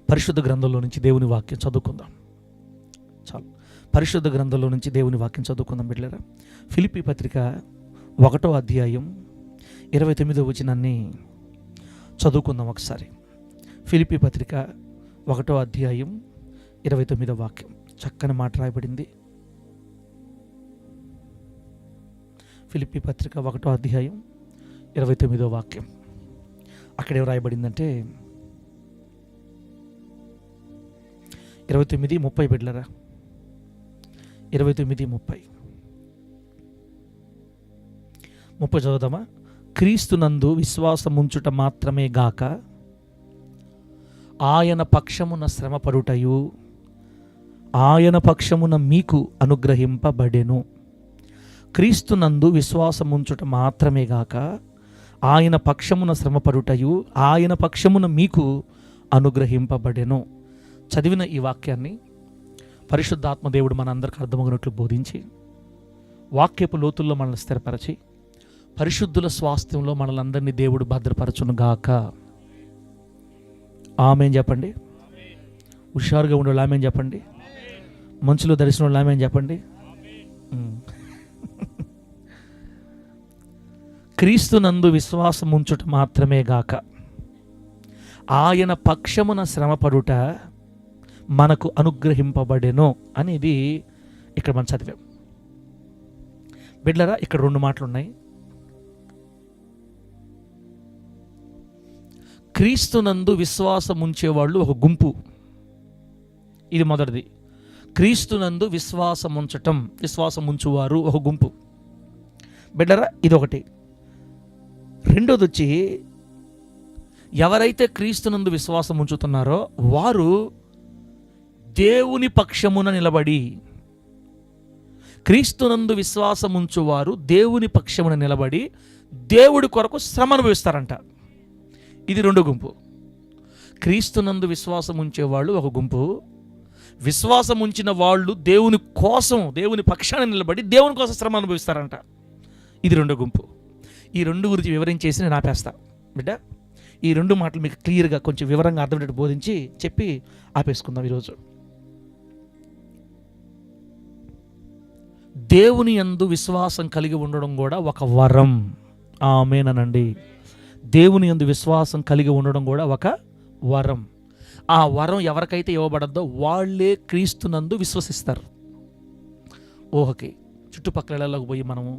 పరిశుద్ధ గ్రంథంలో నుంచి దేవుని వాక్యం చదువుకుందాం. చాలు, పరిశుద్ధ గ్రంథంలో నుంచి దేవుని వాక్యం చదువుకుందాం బిడ్డలారా. ఫిలిప్పీ పత్రిక 1వ అధ్యాయం 29వ వచనాన్ని చదువుకుందాం ఒకసారి. ఫిలిప్పీ పత్రిక 1వ అధ్యాయం 29వ వాక్యం. చక్కని మాట రాయబడింది. ఫిలిప్పీ పత్రిక 1వ అధ్యాయం 29వ వాక్యం. అక్కడేం రాయబడిందంటే 29:30 బిడ్డలారా. 29:30 చదువుదామా? క్రీస్తునందు విశ్వాసముంచుట మాత్రమే గాక ఆయన పక్షమున శ్రమపడుటయు ఆయన పక్షమున మీకు అనుగ్రహింపబడెను. క్రీస్తునందు విశ్వాసముంచుట మాత్రమే గాక ఆయన పక్షమున శ్రమపడుటయు ఆయన పక్షమున మీకు అనుగ్రహింపబడెను. చదివిన ఈ వాక్యాన్ని పరిశుద్ధాత్మ దేవుడు మనందరికీ అర్థమగినట్లు బోధించి, వాక్యపు లోతుల్లో మనల్ని స్థిరపరచి, పరిశుద్ధుల స్వాస్థ్యంలో మనలందరినీ దేవుడు భద్రపరచునుగాక. ఆమేన్ చెప్పండి. హుషారుగా ఉండేవాళ్ళు ఆమేన్ చెప్పండి. మంచులో దర్శనం వాళ్ళు ఆమేన్ చెప్పండి. క్రీస్తునందు విశ్వాసం ఉంచుట మాత్రమే గాక ఆయన పక్షమున శ్రమపడుట మనకు అనుగ్రహింపబడెను అనేది ఇక్కడ మనం చదివాం బిడ్డలారా. ఇక్కడ 2 మాటలు ఉన్నాయి. క్రీస్తునందు విశ్వాసం ఉంచేవాళ్ళు ఒక గుంపు, ఇది మొదటిది. క్రీస్తునందు విశ్వాసం ఉంచటం, విశ్వాసం ఉంచువారు ఒక గుంపు బిడ్డరా, ఇది ఒకటి. రెండోది వచ్చి, ఎవరైతే క్రీస్తునందు విశ్వాసం ఉంచుతున్నారో వారు దేవుని పక్షమున నిలబడి, క్రీస్తునందు విశ్వాసం ఉంచువారు దేవుని పక్షమున నిలబడి దేవుడి కొరకు శ్రమ అనుభవిస్తారంట. ఇది 2 గుంపు. క్రీస్తునందు విశ్వాసం ఉంచేవాళ్ళు ఒక గుంపు, విశ్వాసం ఉంచిన వాళ్ళు దేవుని కోసం, దేవుని పక్షాన నిలబడి దేవుని కోసం శ్రమ అనుభవిస్తారంట. ఇది 2 గుంపు. ఈ 2 గురించి వివరించేసి నేను ఆపేస్తా బిడ్డ. ఈ 2 మాటలు మీకు క్లియర్గా కొంచెం వివరంగా అర్థమయ్యేట్టు బోధించి చెప్పి ఆపేసుకుందాం ఈరోజు. దేవుని యందు విశ్వాసం కలిగి ఉండడం కూడా ఒక వరం. ఆమేనండి. దేవుని యందు విశ్వాసం కలిగి ఉండడం కూడా ఒక వరం. ఆ వరం ఎవరికైతే ఇవ్వబడద్దో వాళ్ళే క్రీస్తునందు విశ్వసిస్తారు. ఓహకే, చుట్టుపక్కలలోకి పోయి మనము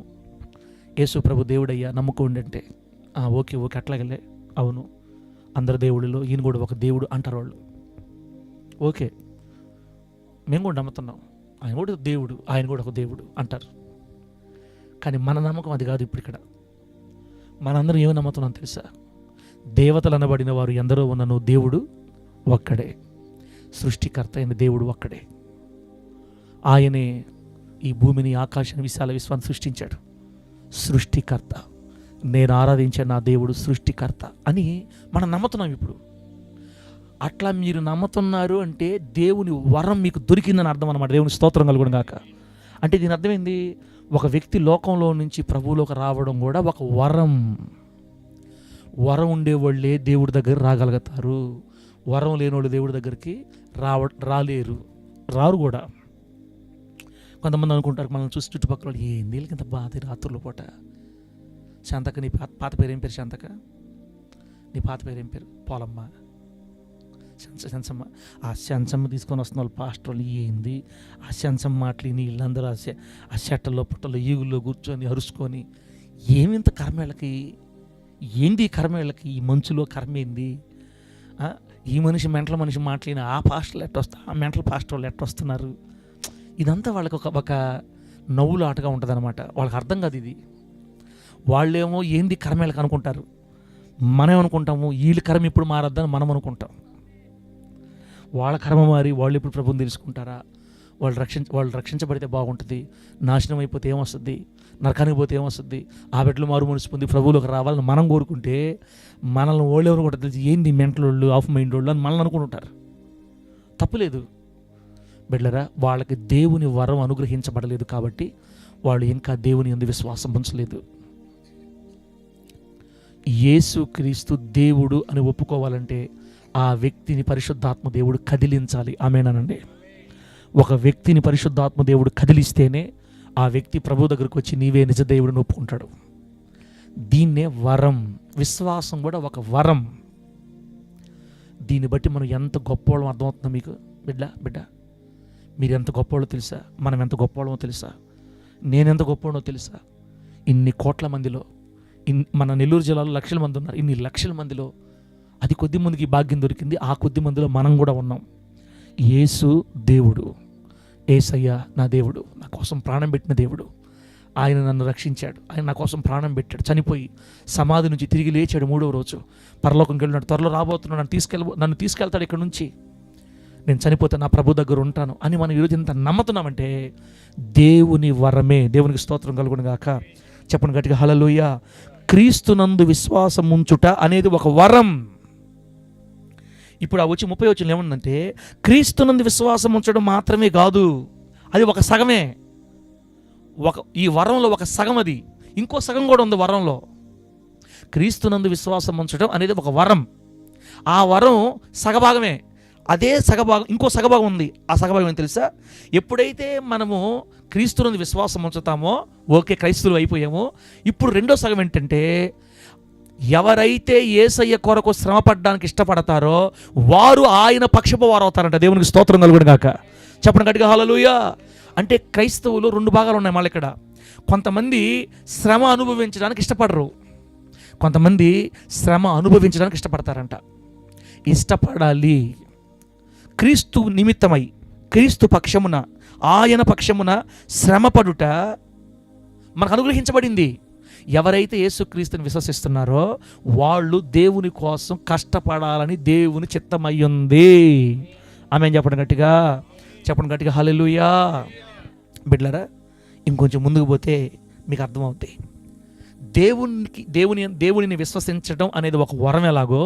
యేసు ప్రభు దేవుడయ్యా నమ్ముకోండి అంటే ఓకే అట్లాగలే, అవును అందరు దేవుడిలో ఈయన కూడా ఒక దేవుడు అంటారు వాళ్ళు. ఓకే, మేము కూడా నమ్ముతున్నాం, ఆయన కూడా దేవుడు, ఆయన కూడా ఒక దేవుడు అంటారు. కానీ మన నమ్మకం అది కాదు. ఇప్పుడు ఇక్కడ మనందరం ఏమి నమ్ముతున్నాం తెలుసా? దేవతలు అనబడిన వారు ఎందరో ఉన్నను దేవుడు ఒక్కడే, సృష్టికర్త అయిన దేవుడు ఒక్కడే. ఆయనే ఈ భూమిని, ఆకాశాన్ని, విశాల విశ్వాన్ని సృష్టించాడు. సృష్టికర్త, నేను ఆరాధించే నా దేవుడు సృష్టికర్త అని మనం నమ్ముతున్నాం ఇప్పుడు. అట్లా మీరు నమ్ముతున్నారు అంటే దేవుని వరం మీకు దొరికిందని అర్థం అన్నమాట. దేవుని స్తోత్రం కలుగును గాక. అంటే దీని అర్థమైంది, ఒక వ్యక్తి లోకంలో నుంచి ప్రభువులోకి రావడం కూడా ఒక వరం. వరం ఉండేవాళ్ళే దేవుడి దగ్గర రాగలుగుతారు. వరం లేనివాళ్ళు దేవుడి దగ్గరికి రారు కూడా. కొంతమంది అనుకుంటారు మనల్ని చూసి చుట్టుపక్కల, ఏంది వీళ్ళకి ఇంత బాధ రాత్రుల పూట. శాంతక, నీ పాత పేరు ఏం పేరు? శాంతక, నీ పాత పేరు ఏం పేరు? పోలమ్మ, సెన్సమ్మ. ఆ సెన్సమ్మ తీసుకొని వస్తున్న వాళ్ళు పాస్టర్లు, ఏంది ఆ సెన్సమ్మ మాటలు వీళ్ళందరూ ఆ చెట్టల్లో పుట్టల్లో ఈగుల్లో కూర్చొని అరుచుకొని, ఏమింత కర్మేళ్ళకి, ఏంది కర్మేళ్ళకి, ఈ మంచులో కర్మ ఏంది? ఈ మనిషి మెంటల్ మనిషి మాట్లాడిన ఆ పాస్టర్లు ఆ మెంటల్ పాస్టర్లు ఎట్టొస్తున్నారు? ఇదంతా వాళ్ళకి ఒక నవ్వులు ఆటగా ఉంటుంది అనమాట. వాళ్ళకి అర్థం కాదు ఇది. వాళ్ళేమో ఏంది కర్మేళ్ళకి అనుకుంటారు, మనం అనుకుంటాము వీళ్ళ కర్మ ఇప్పుడు మారద్దని మనం అనుకుంటాం. వాళ్ళ కర్మ మారి వాళ్ళు ఇప్పుడు ప్రభువుని తెలుసుకుంటారా? వాళ్ళు రక్షించబడితే బాగుంటుంది, నాశనం అయిపోతే ఏమొస్తుంది, నరకానికి పోతే ఏమొస్తుంది, ఆ బిడ్డలు మారు మనసు పొంది ప్రభువులోకి రావాలని మనం కోరుకుంటే, మనల్ని వాళ్ళు ఎవరు కూడా తెలిసి ఏంది మెంటల్ వాళ్ళు, ఆఫ్ మైండ్ వాళ్ళు అని మనల్ని అనుకుంటుంటారు. తప్పులేదు బిడ్డలారా, వాళ్ళకి దేవుని వరం అనుగ్రహించబడలేదు కాబట్టి వాళ్ళు ఇంకా దేవుని యందు విశ్వాసం ఉంచలేదు. యేసుక్రీస్తు దేవుడు అని ఒప్పుకోవాలంటే ఆ వ్యక్తిని పరిశుద్ధాత్మ దేవుడు కదిలించాలి. ఆమేనండి. ఒక వ్యక్తిని పరిశుద్ధాత్మ దేవుడు కదిలిస్తేనే ఆ వ్యక్తి ప్రభు దగ్గరకు వచ్చి నీవే నిజ దేవుడిని ఒప్పుకుంటాడు. దీన్నే వరం. విశ్వాసం కూడా ఒక వరం. దీన్ని బట్టి మనం ఎంత గొప్పవాళ్ళం అర్థమవుతుందో మీకు. బిడ్డ మీరు ఎంత గొప్పవాళ్ళో తెలుసా? మనం ఎంత గొప్పవాళ్ళమో తెలుసా? నేనెంత గొప్పవాడో తెలుసా? ఇన్ని కోట్ల మందిలో, మన నెల్లూరు జిల్లాలో లక్షల మంది ఉన్నారు. ఇన్ని లక్షల మందిలో అది కొద్ది మందికి భాగ్యం దొరికింది. ఆ కొద్ది మందిలో మనం కూడా ఉన్నాం. యేసు దేవుడు, యేసయ్య నా దేవుడు, నా కోసం ప్రాణం పెట్టిన దేవుడు. ఆయన నన్ను రక్షించాడు. ఆయన నా కోసం ప్రాణం పెట్టాడు. చనిపోయి సమాధి నుంచి తిరిగి లేచాడు 3వ రోజు. పరలోకంకి వెళ్ళినాడు. త్వరలో రాబోతున్నాడు. నన్ను తీసుకెళ్తాడు ఇక్కడ నుంచి. నేను చనిపోతే నా ప్రభు దగ్గర ఉంటాను అని మనం ఈరోజు ఎంత నమ్ముతున్నామంటే దేవుని వరమే. దేవునికి స్తోత్రం కలుగును గాక. చెప్పండి గట్టిగా హల్లెలూయా. క్రీస్తునందు విశ్వాసం ఉంచుట అనేది ఒక వరం. ఇప్పుడు ఆ వచ్చి 30 వచనంలో ఏముందంటే క్రీస్తునందు విశ్వాసం ఉంచడం మాత్రమే కాదు, అది ఒక సగమే. ఈ వరంలో ఒక సగం, అది ఇంకో సగం కూడా ఉంది వరంలో. క్రీస్తునందు విశ్వాసం ఉంచడం అనేది ఒక వరం. ఆ వరం సగభాగమే. అదే సగభాగం, ఇంకో సగభాగం ఉంది. ఆ సగభాగం ఏం తెలుసా? ఎప్పుడైతే మనము క్రీస్తునందు విశ్వాసం ఉంచుతామో ఓకే, క్రైస్తవులు అయిపోయాము. ఇప్పుడు రెండో సగం ఏంటంటే ఎవరైతే యేసయ్య కొరకు శ్రమపడడానికి ఇష్టపడతారో వారు ఆయన పక్షపు వారు అవుతారంట. దేవునికి స్తోత్రం కలుగును గాక. చెప్పండి గట్టిగా హల్లెలూయా. అంటే క్రైస్తవులు 2 భాగాలు ఉన్నాయి మళ్ళీ ఇక్కడ. కొంతమంది శ్రమ అనుభవించడానికి ఇష్టపడరు, కొంతమంది శ్రమ అనుభవించడానికి ఇష్టపడతారంట. ఇష్టపడాలి. క్రీస్తు నిమిత్తమై, క్రీస్తు పక్షమున, ఆయన పక్షమున శ్రమపడుట మనకు అనుగ్రహించబడింది. ఎవరైతే యేసుక్రీస్తుని విశ్వసిస్తున్నారో వాళ్ళు దేవుని కోసం కష్టపడాలని దేవుని చిత్తమయ్యుంది. ఆమేన్ చెప్పండి గట్టిగా. చెప్పండి గట్టిగా హల్లెలూయా. బిడ్డలారా, ఇంకొంచెం ముందుకు పోతే మీకు అర్థమవుతాయి. దేవునిని విశ్వసించడం అనేది ఒక వరం ఎలాగో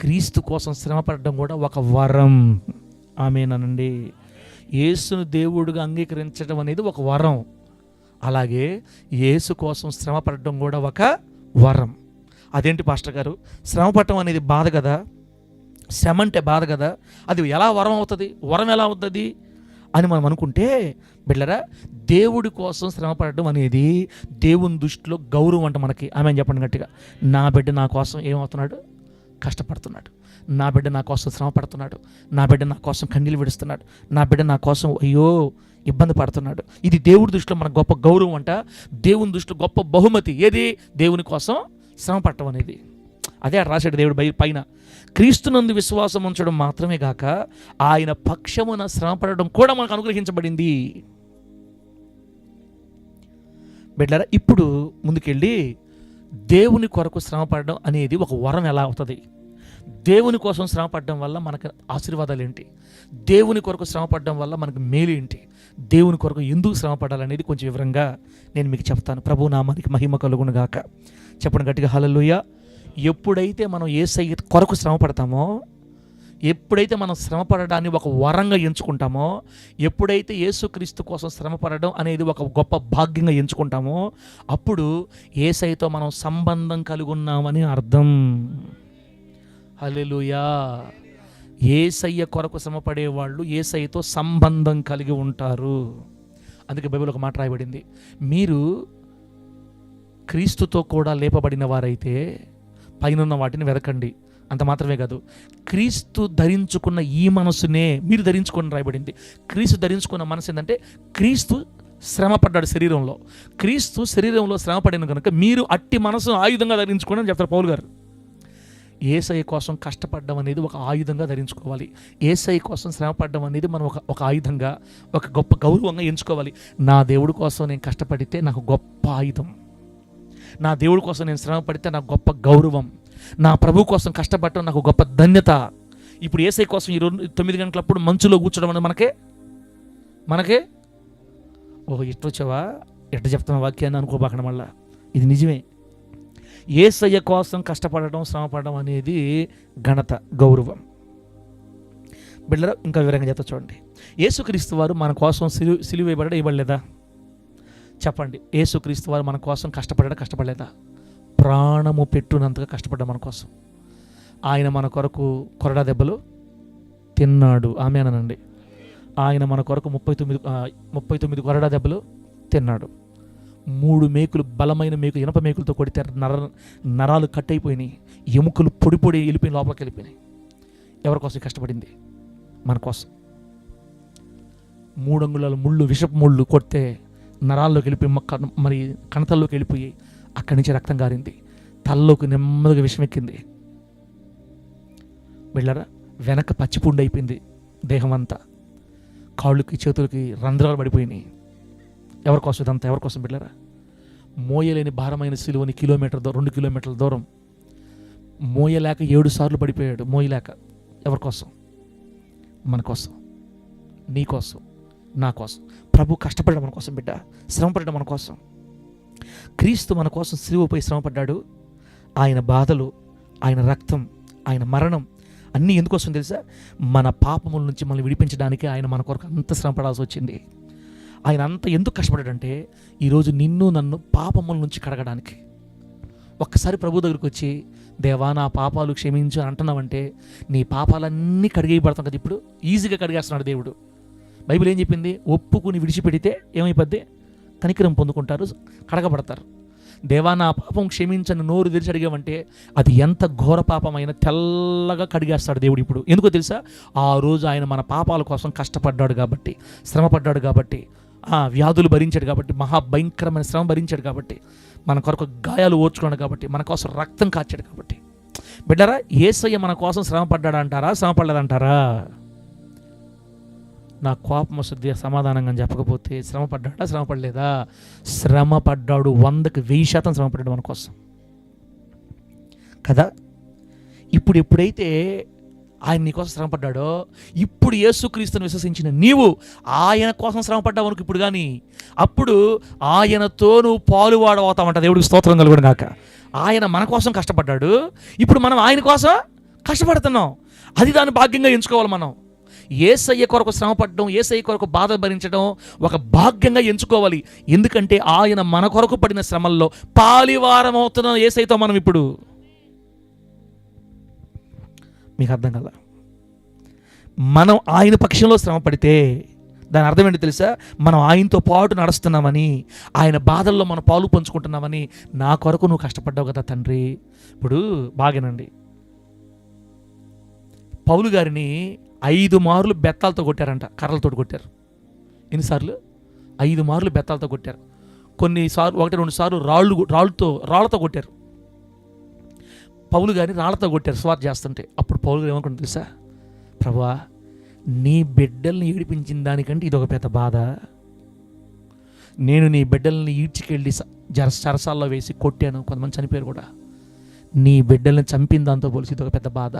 క్రీస్తు కోసం శ్రమపడడం కూడా ఒక వరం. ఆమేనండి. యేసును దేవుడిగా అంగీకరించడం అనేది ఒక వరం. అలాగే యేసు కోసం శ్రమపడడం కూడా ఒక వరం. అదేంటి పాస్టర్ గారు, శ్రమపడటం అనేది బాధ కదా, శ్రమ అంటే బాధ కదా, అది ఎలా వరం అవుతుంది, వరం ఎలా అవుతుంది అని మనం అనుకుంటే బిడ్డలారా, దేవుడి కోసం శ్రమపడడం అనేది దేవుని దృష్టిలో గౌరవం అంట మనకి. ఆమేన్ చెప్పండి గట్టిగా. నా బిడ్డ నా కోసం ఏమవుతున్నాడు? కష్టపడుతున్నాడు. నా బిడ్డ నా కోసం శ్రమ పడుతున్నాడు. నా బిడ్డ నా కోసం కన్నీళ్ళు విడుస్తున్నాడు. నా బిడ్డ నా కోసం అయ్యో ఇబ్బంది పడుతున్నాడు. ఇది దేవుడి దృష్టిలో మనకు గొప్ప గౌరవం అంట. దేవుని దృష్టిలో గొప్ప బహుమతి ఏది? దేవుని కోసం శ్రమ పడటం అనేది. అదే రాశాడు దేవుడు పైన. క్రీస్తునందు విశ్వాసం ఉంచడం మాత్రమే కాక ఆయన పక్షమున శ్రమ పడడం కూడా మనకు అనుగ్రహించబడింది. బిడ్డలారా, ఇప్పుడు ముందుకెళ్ళి దేవుని కొరకు శ్రమ పడడం అనేది ఒక వరం ఎలా అవుతుంది? దేవుని కోసం శ్రమ పడడం వల్ల మనకు ఆశీర్వాదాలు ఏంటి? దేవుని కొరకు శ్రమ పడడం వల్ల మనకు మేలు ఏంటి? దేవుని కొరకు ఎందుకు శ్రమ పడాలనేది కొంచెం వివరంగా నేను మీకు చెప్తాను. ప్రభు నామానికి మహిమ కలుగును గాక. చెప్పండి గట్టిగా హల్లెలూయా. ఎప్పుడైతే మనం యేసయ్య కొరకు శ్రమ పడతామో, ఎప్పుడైతే మనం శ్రమ పడడాన్ని ఒక వరంగా ఎంచుకుంటామో, ఎప్పుడైతే యేసుక్రీస్తు కోసం శ్రమ పడడం అనేది ఒక గొప్ప భాగ్యంగా ఎంచుకుంటామో, అప్పుడు యేసయ్యతో మనం సంబంధం కలిగి ఉన్నామని అర్థం. హల్లెలూయా. యేసయ్య కొరకు శ్రమపడే వాళ్ళు యేసయ్యతో సంబంధం కలిగి ఉంటారు. అందుకే బైబిల్ ఒక మాట రాయబడింది, మీరు క్రీస్తుతో కూడా లేపబడిన వారైతే పైనున్న వాటిని వెదకండి. అంత మాత్రమే కాదు, క్రీస్తు ధరించుకున్న ఈ మనసునే మీరు ధరించుకొని రాయబడింది. క్రీస్తు ధరించుకున్న మనసు ఏంటంటే క్రీస్తు శ్రమపడ్డాడు శరీరంలో. క్రీస్తు శరీరంలో శ్రమపడిన కనుక మీరు అట్టి మనసును ఆయుధంగా ధరించుకోండి అని చెప్తారు పౌలు గారు. యేసయ్య కోసం కష్టపడడం అనేది ఒక ఆయుధంగా ధరించుకోవాలి. యేసయ్య కోసం శ్రమపడడం అనేది మనం ఒక ఆయుధంగా, ఒక గొప్ప గౌరవంగా ఎంచుకోవాలి. నా దేవుడి కోసం నేను కష్టపడితే నాకు గొప్ప ఆయుధం. నా దేవుడి కోసం నేను శ్రమ పడితే నాకు గొప్ప గౌరవం. నా ప్రభు కోసం కష్టపడటం నాకు గొప్ప ధన్యత. ఇప్పుడు యేసయ్య కోసం ఈరోజు 9 గంటలప్పుడు మంచులో కూర్చోడం అనేది మనకే ఓహో ఎట్లా వచ్చావా, ఎట్లా చెప్తున్న వాక్యాన్ని అనుకోబాకండి. మళ్ళా ఇది నిజమే. యేసయ్య కోసం కష్టపడడం, శ్రమపడడం అనేది ఘనత, గౌరవం. బిడ్డలారా, ఇంకా వివరంగా చెప్తా చూడండి. యేసుక్రీస్తు వారు మన కోసం సిలువ వేయబడడం ఇవ్వలేదా? చెప్పండి. యేసుక్రీస్తు వారు మన కోసం కష్టపడలేదా? ప్రాణము పెట్టునంతగా కష్టపడ్డా మన కోసం. ఆయన మన కొరకు కొరడా దెబ్బలు తిన్నాడు. ఆమేనండి. ఆయన మన కొరకు 39 కొరడా దెబ్బలు తిన్నాడు. 3 మేకులు, బలమైన మేకులు, ఇనప మేకులతో కొడితే నరాలు కట్ అయిపోయినాయి, ఎముకలు పొడి పొడి వెళ్ళిపోయి లోపలికి వెళ్ళిపోయినాయి. ఎవరి కోసం కష్టపడింది? మన కోసం. 3 అంగుళాల ముళ్ళు, విషపు ముళ్ళు కొడితే నరాల్లోకి వెళ్ళిపోయి మరి కణతల్లోకి వెళ్ళిపోయి అక్కడి నుంచి రక్తం గారింది, తలలోకి నెమ్మదిగా విషం ఎక్కింది. వెళ్ళారా? వెనక పచ్చిపుండు అయిపోయింది దేహం అంతా, కాళ్ళకి చేతులకి రంధ్రాలు పడిపోయినాయి. ఎవరి కోసం ఇదంతా? ఎవరి కోసం వెళ్ళారా? మోయలేని భారమైన సిలువని 2 కిలోమీటర్ల దూరం మోయలేక 7 సార్లు పడిపోయాడు. మోయలేక. ఎవరి కోసం? మన కోసం, నీ కోసం, నా కోసం. ప్రభు కష్టపడడం మన కోసం బిడ్డ, శ్రమపడడం మన కోసం. క్రీస్తు మన కోసం సిలువపై శ్రమపడ్డాడు. ఆయన బాధలు, ఆయన రక్తం, ఆయన మరణం అన్నీ ఎందుకోసం తెలుసా? మన పాపముల నుంచి మనల్ని విడిపించడానికి ఆయన మన కొరకు అంత శ్రమపడాల్సి వచ్చింది. ఆయన అంత ఎందుకు కష్టపడ్డాడంటే ఈరోజు నిన్ను నన్ను పాపముల నుంచి కడగడానికి. ఒక్కసారి ప్రభు దగ్గరికి వచ్చి, దేవా నా పాపాలు క్షమించు అని అంటున్నావంటే నీ పాపాలన్నీ కడిగేయబడతాం కదా. ఇప్పుడు ఈజీగా కడిగేస్తున్నాడు దేవుడు. బైబిల్ ఏం చెప్పింది? ఒప్పుకుని విడిచిపెడితే ఏమైపోద్ది? కనికరం పొందుకుంటారు, కడగబడతారు. దేవా నా పాపం క్షమించని నోరు తెరిచి అడిగామంటే అది ఎంత ఘోర పాపమైనా తెల్లగా కడిగేస్తాడు దేవుడు. ఇప్పుడు ఎందుకో తెలుసా? ఆ రోజు ఆయన మన పాపాల కోసం కష్టపడ్డాడు కాబట్టి, శ్రమపడ్డాడు కాబట్టి, వ్యాధులు భరించాడు కాబట్టి, మహాభయంకరమైన శ్రమ భరించాడు కాబట్టి, మన కొరకు గాయాలు ఓర్చుకున్నాడు కాబట్టి, మన కోసం రక్తం కాచాడు కాబట్టి. బిడ్డరా, యేసయ్య మన కోసం శ్రమ పడ్డాడు అంటారా, శ్రమ పడలేదంటారా? నా కోపం వస్తుంది సమాధానంగా చెప్పకపోతే. శ్రమ పడ్డాడా, శ్రమ పడలేదా? శ్రమ పడ్డాడు. 100కి 1000% శ్రమ పడ్డాడు మన కోసం కదా. ఇప్పుడు ఎప్పుడైతే ఆయన నీ కోసం శ్రమ పడ్డాడో, ఇప్పుడు యేసుక్రీస్తుని విశ్వసించిన నీవు ఆయన కోసం శ్రమ పడ్డావు అనుకు ఇప్పుడు. కానీ అప్పుడు ఆయనతో నువ్వు పాలువాడవుతావంట. దేవుడికి స్తోత్రం కలుగును గాక. ఆయన మన కోసం కష్టపడ్డాడు, ఇప్పుడు మనం ఆయన కోసం కష్టపడుతున్నాం. అది దాన్ని భాగ్యంగా ఎంచుకోవాలి మనం. యేసయ్య కొరకు శ్రమపడడం, యేసయ్య కొరకు బాధ భరించడం ఒక భాగ్యంగా ఎంచుకోవాలి. ఎందుకంటే ఆయన మన కొరకు పడిన శ్రమల్లో పాలివారం అవుతున్నాం యేసయ్యతో మనం ఇప్పుడు. మీకు అర్థం కదా? మనం ఆయన పక్షంలో శ్రమ పడితే దాని అర్థం ఏంటి తెలుసా? మనం ఆయనతో పాటు నడుస్తున్నామని, ఆయన బాధల్లో మనం పాలు పంచుకుంటున్నామని. నా కొరకు నువ్వు కష్టపడ్డావు కదా తండ్రి. ఇప్పుడు బాగానండి, పౌలు గారిని 5 మార్లు బెత్తాలతో కొట్టారంట, కర్రలతో కొట్టారు. ఎన్నిసార్లు? 5 మార్లు బెత్తాలతో కొట్టారు. కొన్నిసార్లు 1-2 సార్లు రాళ్ళతో కొట్టారు. పౌలు గారిని రాళ్లతో కొట్టారు స్వార్థ చేస్తుంటే. అప్పుడు పౌలు గారు ఏమనుకుంటుంది తెలుసా? ప్రభువా, నీ బిడ్డల్ని ఏడిపించిన దానికంటే ఇది ఒక పెద్ద బాధ. నేను నీ బిడ్డల్ని ఈడ్చికెళ్ళి చెరసాల్లో వేసి కొట్టాను, కొంతమంది చనిపోయారు కూడా. నీ బిడ్డల్ని చంపిన దాంతో పోలిసి ఇది ఒక పెద్ద బాధ.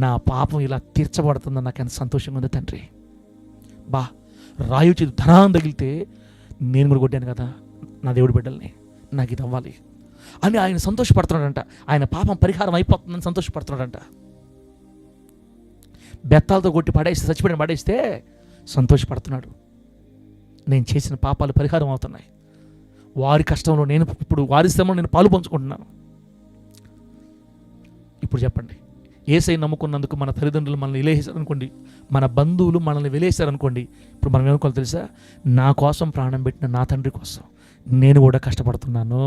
నా పాపం ఇలా తీర్చబడుతుందని నాకు ఎంత సంతోషంగా ఉంది తండ్రి. రాయు చేతి ధనాన్ని తగిలితే నేను కూడా కొట్టాను కదా నా దేవుడి బిడ్డల్ని, నాకు ఇది అవ్వాలి అని ఆయన సంతోషపడుతున్నాడంట. ఆయన పాపం పరిహారం అయిపోతుందని సంతోషపడుతున్నాడంట. బెత్తాలతో కొట్టి చచ్చిపోయిన పడేస్తే సంతోషపడుతున్నాడు. నేను చేసిన పాపాలు పరిహారం అవుతున్నాయి. వారి కష్టంలో నేను ఇప్పుడు, వారి శ్రమలో నేను పాలు పంచుకుంటున్నాను. ఇప్పుడు చెప్పండి, యేసయ్య నమ్ముకున్నందుకు మన తల్లిదండ్రులు మనల్ని వెలేసారనుకోండి, మన బంధువులు మనల్ని వెలేసారనుకోండి, ఇప్పుడు మనం ఏమనుకోవాలి తెలుసా? నా కోసం ప్రాణం పెట్టిన నా తండ్రి కోసం నేను కూడా కష్టపడుతున్నాను.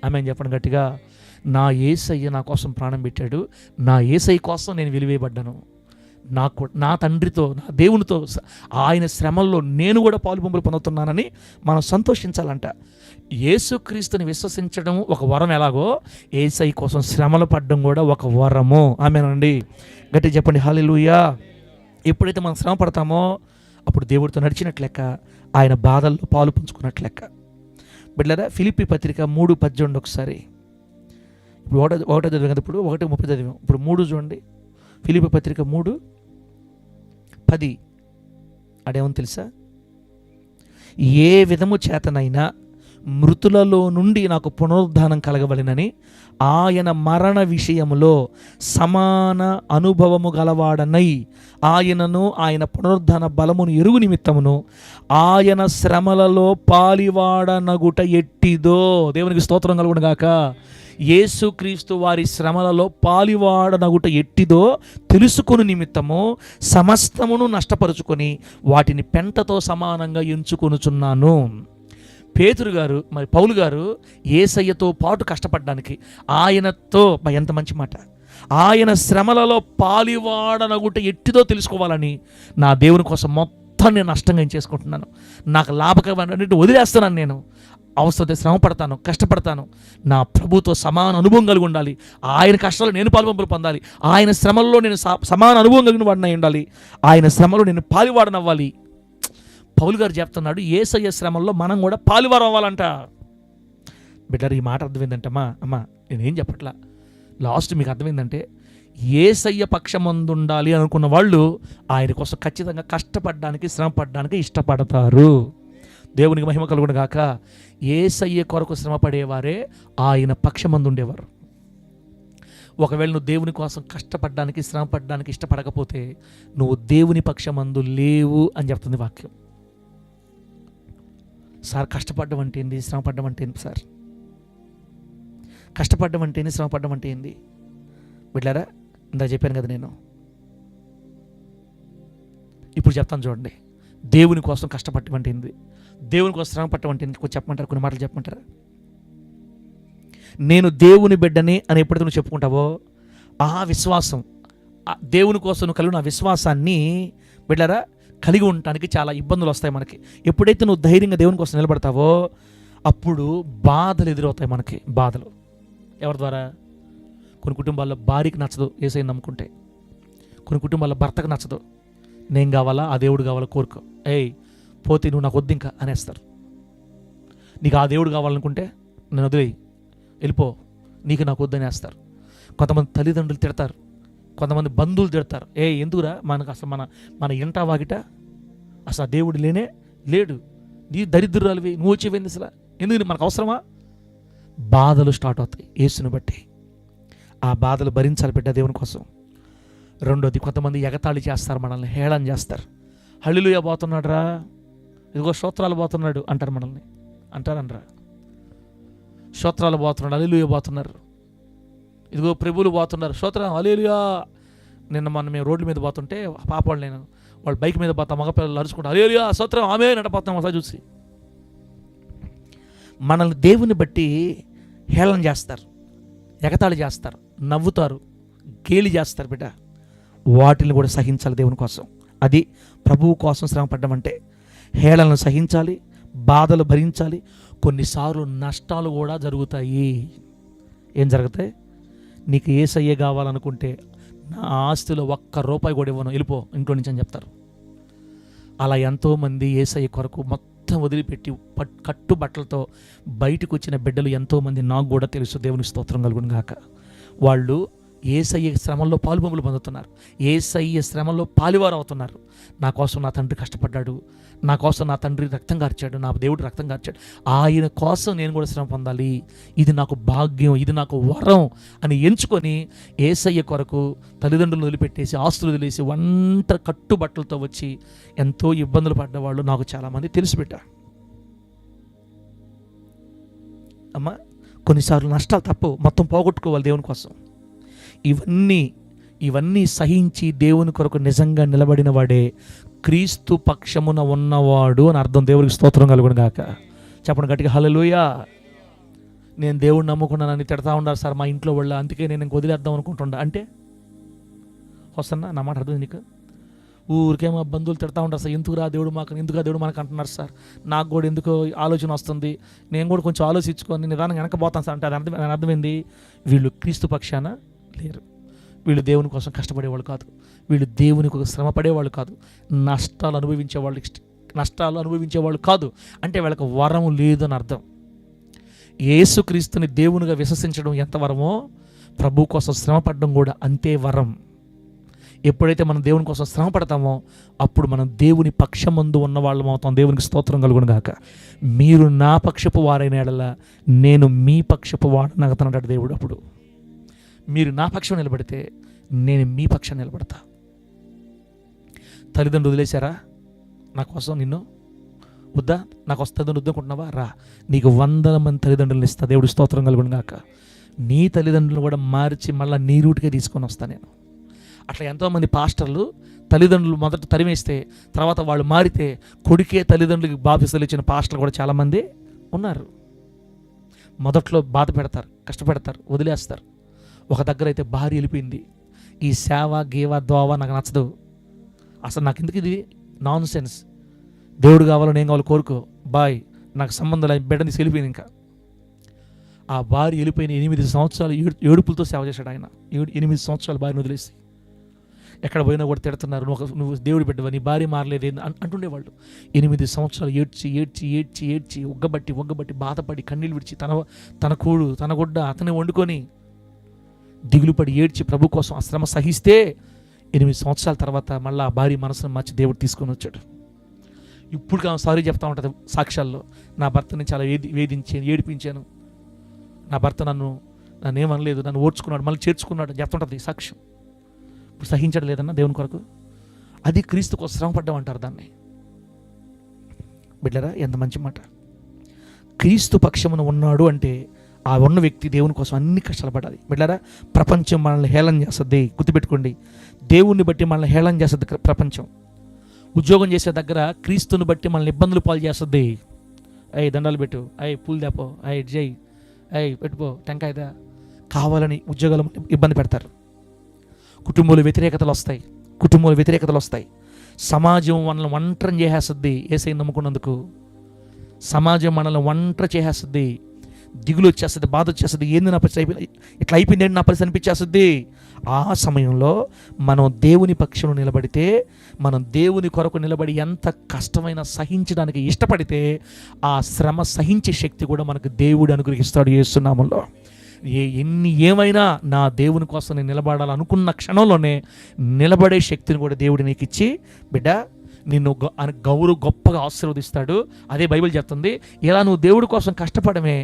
ఆమె చెప్పండి గట్టిగా, నా యేసయ్య నా కోసం ప్రాణం పెట్టాడు, నా యేసయ్య కోసం నేను వెలివేయబడ్డాను. నా తండ్రితో, నా దేవునితో ఆయన శ్రమల్లో నేను కూడా పాలుపొంపులు పొందుతున్నానని మనం సంతోషించాలంట. యేసుక్రీస్తుని విశ్వసించడం ఒక వరం ఎలాగో, యేసయ్య కోసం శ్రమలు పడడం కూడా ఒక వరము. ఆమేనండి. గట్టిగా చెప్పండి హల్లెలూయా. ఎప్పుడైతే మనం శ్రమ పడతామో అప్పుడు దేవుడితో నడిచినట్లు లెక్క, ఆయన బాధల్లో పాలు పంచుకున్నట్లు లెక్క. బిడ్డలారా, ఫిలిప్పీ పత్రిక 3:18 ఒకసారి. ఇప్పుడు ఒకటో చదివాం కదా, ఇప్పుడు 1:30 చదివాం. ఇప్పుడు 3 చూడండి. ఫిలిప్పీ పత్రిక 3:10 అదేమని తెలుసా? ఏ విధము చేతనైనా మృతులలో నుండి నాకు పునరుద్ధానం కలగవలెనని ఆయన మరణ విషయములో సమాన అనుభవము గలవాడనై ఆయనను, ఆయన పునరుద్ధాన బలమును ఎరుగు నిమిత్తమును ఆయన శ్రమలలో పాలివాడనగుట ఎట్టిదో. దేవునికి స్తోత్రం కలుగును గాక. యేసుక్రీస్తు వారి శ్రమలలో పాలివాడనగుట ఎట్టిదో తెలుసుకొని నిమిత్తము సమస్తమును నష్టపరుచుకొని వాటిని పెంటతో సమానంగా ఎంచుకొనుచున్నాను. పేతురు గారు, మరి పౌలు గారు యేసయ్యతో పాటు కష్టపడడానికి, ఆయనతో, ఎంత మంచి మాట, ఆయన శ్రమలలో పాలివాడనగుట ఎట్టిదో తెలుసుకోవాలని నా దేవుని కోసం మొత్తం నేను నష్టంగా చేసుకుంటున్నాను. నాకు లాభకరమైనటువంటి వదిలేస్తున్నాను. నేను అవసరమైతే శ్రమ పడతాను, కష్టపడతాను. నా ప్రభుతో సమాన అనుభవం కలిగి ఉండాలి. ఆయన కష్టాలు నేను పాలుపంపులు పొందాలి. ఆయన శ్రమల్లో నేను సమాన అనుభవం కలిగిన వాడినై ఉండాలి. ఆయన శ్రమలో నేను పాలివాడనవ్వాలి. పౌలు గారు చెప్తున్నాడు, యేసయ్య శ్రమల్లో మనం కూడా పాలువారం అవ్వాలంట. బిడ్డరు, ఈ మాట అర్థమైందంటే అమ్మా నేనేం చెప్పట్లా, లాస్ట్ మీకు అర్థమైందంటే యేసయ్య పక్షమందు ఉండాలి అనుకున్న వాళ్ళు ఆయన కోసం ఖచ్చితంగా కష్టపడడానికి, శ్రమ పడడానికి ఇష్టపడతారు. దేవునికి మహిమ కలుగును గాక. యేసయ్య కొరకు శ్రమ పడేవారే ఆయన పక్షమందు ఉండేవారు. ఒకవేళ నువ్వు దేవుని కోసం కష్టపడడానికి, శ్రమ పడడానికి ఇష్టపడకపోతే నువ్వు దేవుని పక్షమందు లేవు అని చెప్తుంది వాక్యం. సార్, కష్టపడడం అంటే ఏంది, శ్రమ పడడం అంటే ఏంటి సార్? కష్టపడడం అంటే ఏంది, శ్రమ పడడం అంటే ఏంది? బిడ్డారా, ఇందా చెప్పాను కదా నేను. ఇప్పుడు చెప్తాను చూడండి. దేవుని కోసం కష్టపడటం అంటే ఏంది, దేవుని కోసం శ్రమ పడటం అంటే కొంచెం చెప్పమంటారు, కొన్ని మాటలు చెప్పమంటారా? నేను దేవుని బిడ్డని అని ఎప్పుడైతే నువ్వు చెప్పుకుంటావో ఆ విశ్వాసం, దేవుని కోసం నువ్వు కలిగిన ఆ విశ్వాసాన్ని బిడ్డారా కలిగి ఉండటానికి చాలా ఇబ్బందులు వస్తాయి మనకి. ఎప్పుడైతే నువ్వు ధైర్యంగా దేవుని కోసం నిలబడతావో అప్పుడు బాధలు ఎదురవుతాయి మనకి. బాధలు ఎవరి ద్వారా? కొన్ని కుటుంబాల్లో భార్యకి నచ్చదు యేసయ్యని నమ్ముకుంటే, కొన్ని కుటుంబాల్లో భర్తకు నచ్చదు. నేను కావాలా, ఆ దేవుడు కావాలా, కోరుకో, పోతే నువ్వు నాకు వద్దు ఇంకా అనేస్తారు. నీకు ఆ దేవుడు కావాలనుకుంటే నేను వదిలేయి, వెళ్ళిపో, నీకు నాకు వద్దనేస్తారు. కొంతమంది తల్లిదండ్రులు తిడతారు, కొంతమంది బంధువులు తిడతారు. ఎందుకురా మనకు అసలు మన ఇంట వాగిట అసలు ఆ దేవుడు లేడు, నీ దరిద్రాలువి, నువ్వు వచ్చేవేంది అసలు, ఎందుకు మనకు అవసరమా? బాధలు స్టార్ట్ అవుతాయి యేసుని బట్టి. ఆ బాధలు భరించాలి బిడ్డ దేవుని కోసం. రెండోది, కొంతమంది ఎగతాళి చేస్తారు, మనల్ని హేళన చేస్తారు. హల్లెలూయా పోతున్నాడు రా, ఇదిగో స్తోత్రాలు పోతున్నాడు అంటారు మనల్ని. అంటారనరా? స్తోత్రాలు పోతున్నాడు, హల్లెలూయా పోతున్నారు, ఇదిగో ప్రభువులు పోతున్నారు, స్తోత్రం హల్లెలూయా. మొన్న మేము రోడ్ల మీద పోతుంటే పాపవాళ్ళు, నేను వాళ్ళు బైక్ మీద పోతా, మగపిల్లలు అరుచుకుంటా హల్లెలూయా స్తోత్రం ఆమె నడపోతాం. ఒకసారి చూసి మనల్ని దేవుని బట్టి హేళన చేస్తారు, ఎగతాళి చేస్తారు, నవ్వుతారు, గేలి చేస్తారు. బిడ్డ, వాటిని కూడా సహించాలి దేవుని కోసం. అది ప్రభువు కోసం శ్రమ పడ్డం అంటే. హేళనను సహించాలి, బాధలు భరించాలి, కొన్నిసార్లు నష్టాలు కూడా జరుగుతాయి. ఏం జరుగుతాయి? నీకు యేసయ్య కావాలనుకుంటే నా ఆస్తిలో ₹1 కూడా ఇవ్వను, వెళ్ళిపో ఇంట్లో నుంచి అని చెప్తారు. అలా ఎంతోమంది యేసయ్య కొరకు మొత్తం వదిలిపెట్టి కట్టుబట్టలతో బయటకు వచ్చిన బిడ్డలు ఎంతోమంది నాకు కూడా తెలుసు. దేవుని స్తోత్రం కలుగును గాక. వాళ్ళు యేసయ్య శ్రమల్లో పాలుపంపులు పొందుతున్నారు, యేసయ్య శ్రమల్లో పాలువారు అవుతున్నారు. నా కోసం నా తండ్రి కష్టపడ్డాడు, నా కోసం నా తండ్రి రక్తం కార్చాడు, నా దేవుడు రక్తం కార్చాడు, ఆయన కోసం నేను కూడా శ్రమ పొందాలి, ఇది నాకు భాగ్యం, ఇది నాకు వరం అని ఎంచుకొని యేసయ్య కొరకు తల్లిదండ్రులు వదిలిపెట్టేసి, ఆస్తులు వదిలేసి, కట్టుబట్టలతో వచ్చి ఎంతో ఇబ్బందులు పడ్డవాళ్ళు నాకు చాలామంది తెలిసి పెట్టారు. అమ్మా, కొన్నిసార్లు నష్టాలు తప్పు, మొత్తం పోగొట్టుకోవాలి దేవుని కోసం. ఇవన్నీ సహించి దేవుని కొరకు నిజంగా నిలబడిన వాడే క్రీస్తు పక్షమున ఉన్నవాడు అని అర్థం. దేవుడికి స్తోత్రం కలుగును గాక. చెప్పండి గట్టిగా హల్లెలూయా. నేను దేవుడిని నమ్ముకున్నానని తిడతా ఉండాలి సార్ మా ఇంట్లో వాళ్ళు, అందుకే నేను ఇంక వదిలేద్దాం అనుకుంటుండా అంటే వస్తున్నా నా మాట అర్థం నీకు? ఊరికే మా బంధువులు తిడతా ఉంటారు సార్, ఎందుకురా దేవుడు మాకు, ఎందుకురా దేవుడు మనకు అంటున్నారు సార్. నాకు కూడా ఎందుకో ఆలోచన వస్తుంది, నేను కూడా కొంచెం ఆలోచించుకొని నిదానంగా వెనకపోతాను సార్ అంటే అది అర్థమైంది. వీళ్ళు క్రీస్తు పక్షాన లేరు, వీళ్ళు దేవుని కోసం కష్టపడేవాళ్ళు కాదు, వీళ్ళు దేవుని కోసం శ్రమ పడేవాళ్ళు కాదు, నష్టాలు అనుభవించేవాళ్ళు కాదు. అంటే వీళ్ళకి వరం లేదని అర్థం. యేసుక్రీస్తుని దేవునిగా విశ్వసించడం ఎంత వరమో ప్రభు కోసం శ్రమ పడడం కూడా అంతే వరం. ఎప్పుడైతే మనం దేవుని కోసం శ్రమ పడతామో అప్పుడు మనం దేవుని పక్షమందు ఉన్న వాళ్ళం అవుతాం. దేవునికి స్తోత్రం కలుగును గాక. మీరు నా పక్షపు వారైన యెడల నేను మీ పక్షపు వాడనగతనన్నాడు దేవుడు. అప్పుడు మీరు నా పక్షం నిలబడితే నేను మీ పక్షం నిలబడతా. తల్లిదండ్రులు వదిలేశారా నా కోసం నిన్ను? వద్దా? నాకు వస్తుందని వద్దనుకుంటున్నావా? రా, నీకు 100 మంది తల్లిదండ్రులను ఇస్తా. దేవుడు స్తోత్రం కలుగును గాక. నీ తల్లిదండ్రులు కూడా మార్చి మళ్ళీ నీ రూట్కే తీసుకొని వస్తాను నేను. అట్లా ఎంతోమంది పాస్టర్లు తల్లిదండ్రులు మొదట తరిమేస్తే తర్వాత వాళ్ళు మారితే కొడుకే తల్లిదండ్రులకి బాప్తిసాలు ఇచ్చిన పాస్టర్లు కూడా చాలామంది ఉన్నారు. మొదట్లో బాధ పెడతారు, కష్టపెడతారు, వదిలేస్తారు. ఒక దగ్గర అయితే భార్య వెళ్ళిపోయింది, ఈ సేవ గీవ దోవ నాకు నచ్చదు, అసలు నాకు ఎందుకు ఇది నాన్ సెన్స్, దేవుడు కావాలో నేను కావాలో కోరుకో బాయ్, నాకు సంబంధం లేదు, బిడ్డని తీసి వెళ్ళిపోయింది. ఇంకా ఆ భార్య వెళ్ళిపోయిన 8 సంవత్సరాలు ఏడుపులతో సేవ చేశాడు ఆయన. 8 సంవత్సరాలు భార్యను వదిలేసి. ఎక్కడ పోయినా కూడా తిడుతున్నారు, నువ్వు దేవుడు బిడ్డవా, నీ భార్య మారలేదు అంటుండేవాళ్ళు. 8 సంవత్సరాలు ఏడ్చి ఏడ్చి ఏడ్చి ఏడ్చి ఒగ్గబట్టి బాధపడి కన్నీళ్ళు విడిచి తన కూడు తన గుడ్డ అతనే వండుకొని దిగులు పడి ఏడ్చి ప్రభు కోసం ఆ శ్రమ సహిస్తే 8 సంవత్సరాల తర్వాత మళ్ళీ ఆ భార్య మనసును మార్చి దేవుడు తీసుకొని వచ్చాడు. ఇప్పుడు ఆమె సారీ చెప్తా ఉంటుంది సాక్ష్యాల్లో, నా భర్తని చాలా వేధించాను, ఏడిపించాను, నా భర్త నన్ను ఏమనలేదు, నన్ను ఓర్చుకున్నాడు, మళ్ళీ చేర్చుకున్నాడు అని చెప్తుంటుంది సాక్ష్యం. ఇప్పుడు సహించడం లేదన్నా దేవుని కొరకు, అది క్రీస్తు కోసం శ్రమ పడ్డం అంటారు దాన్ని. బిడ్డరా, ఎంత మంచి మాట. క్రీస్తు పక్షమున ఉన్నాడు అంటే ఆ ఉన్న వ్యక్తి దేవుని కోసం అన్ని కష్టాలు పడాలి. బిడ్డరా, ప్రపంచం మనల్ని హేళన చేస్తుంది, గుర్తుపెట్టుకోండి. దేవుణ్ణి బట్టి మనల్ని హేళన చేస్తుంది ప్రపంచం. ఉద్యోగం చేసే దగ్గర క్రీస్తుని బట్టి మనల్ని ఇబ్బందులు పాలు చేస్తుంది. దండాలు పెట్టు, పూలు దేపో, జై పెట్టుకో, టెంకాయదా, కావాలని ఉద్యోగాలు ఇబ్బంది పెడతారు. కుటుంబాలు వ్యతిరేకతలు వస్తాయి. సమాజం మనల్ని ఒంటరి చేసేస్తుంది. యేసయ్యను నమ్ముకున్నందుకు సమాజం మనల్ని ఒంటరి చేసేస్తుంది. దిగులు వచ్చేస్తుంది, బాధ వచ్చేస్తుంది, ఏంది నా పరిస్థితి ఇట్లా అయిపోయింది ఏంటి నా పరిస్థితి అనిపించేస్తుంది. ఆ సమయంలో మనం దేవుని పక్షంలో నిలబడితే, మనం దేవుని కొరకు నిలబడి ఎంత కష్టమైనా సహించడానికి ఇష్టపడితే ఆ శ్రమ సహించే శక్తి కూడా మనకు దేవుడు అనుగ్రహిస్తాడు యేసు నామములో. ఏమైనా నా దేవుని కోసం నేను నిలబడాలనుకున్న క్షణంలోనే నిలబడే శక్తిని కూడా దేవుడు నీకు ఇచ్చి, బిడ్డ నిన్ను గొప్పగా ఆశీర్వదిస్తాడు. అదే బైబిల్ చెప్తుంది. ఇలా నువ్వు దేవుడి కోసం కష్టపడమే